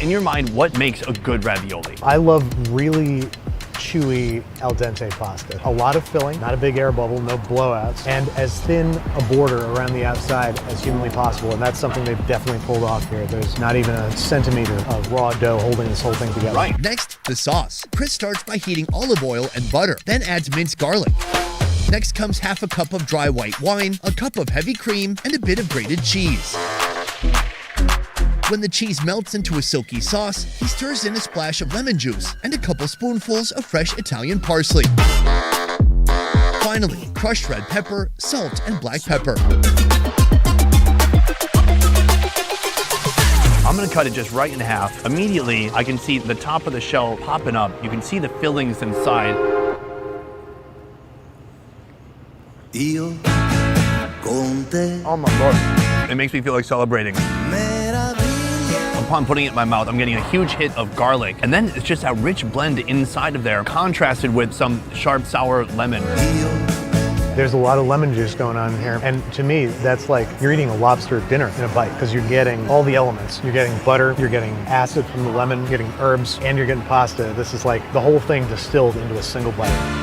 In your mind, what makes a good ravioli? I love really chewy al dente pasta. A lot of filling, not a big air bubble, no blowouts, and as thin a border around the outside as humanly possible. And that's something they've definitely pulled off here. There's not even a centimeter of raw dough holding this whole thing together. Right. Next, the sauce. Chris starts by heating olive oil and butter, then adds minced garlic. Next comes half a cup of dry white wine, a cup of heavy cream, and a bit of grated cheese. When the cheese melts into a silky sauce, he stirs in a splash of lemon juice and a couple spoonfuls of fresh Italian parsley. Finally, crushed red pepper, salt, and black pepper. I'm gonna cut it just right in half. Immediately, I can see the top of the shell popping up. You can see the fillings inside. Oh my Lord. It makes me feel like celebrating. Upon putting it in my mouth, I'm getting a huge hit of garlic. And then it's just that rich blend inside of there, contrasted with some sharp, sour lemon. There's a lot of lemon juice going on here. And to me, that's like you're eating a lobster dinner in a bite because you're getting all the elements. You're getting butter, you're getting acid from the lemon, you're getting herbs, and you're getting pasta. This is like the whole thing distilled into a single bite.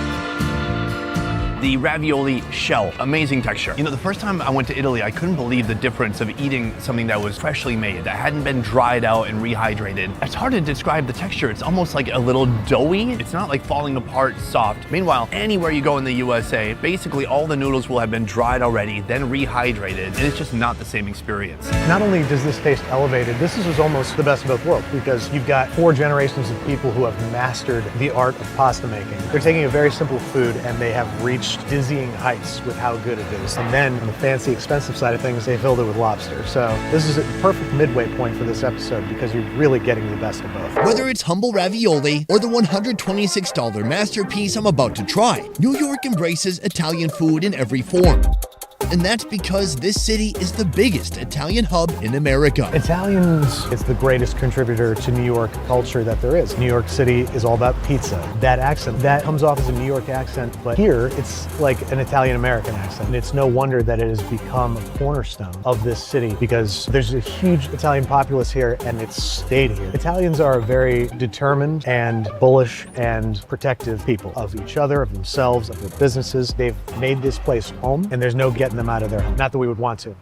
The ravioli shell, amazing texture. You know, the first time I went to Italy, I couldn't believe the difference of eating something that was freshly made, that hadn't been dried out and rehydrated. It's hard to describe the texture. It's almost like a little doughy. It's not like falling apart soft. Meanwhile, anywhere you go in the USA, basically all the noodles will have been dried already, then rehydrated, and it's just not the same experience. Not only does this taste elevated, this is almost the best of both worlds because you've got 4 generations of people who have mastered the art of pasta making. They're taking a very simple food and they have reached dizzying heights with how good it is. And then on the fancy, expensive side of things, they filled it with lobster. So this is a perfect midway point for this episode because you're really getting the best of both. Whether it's humble ravioli or the $126 masterpiece I'm about to try, New York embraces Italian food in every form. And that's because this city is the biggest Italian hub in America. Italians is the greatest contributor to New York culture that there is. New York City is all about pizza. That accent, that comes off as a New York accent, but here it's like an Italian-American accent. And it's no wonder that it has become a cornerstone of this city because there's a huge Italian populace here and it's stayed here. Italians are a very determined and bullish and protective people of each other, of themselves, of their businesses. They've made this place home and there's no getting them out of their home. Not that we would want to.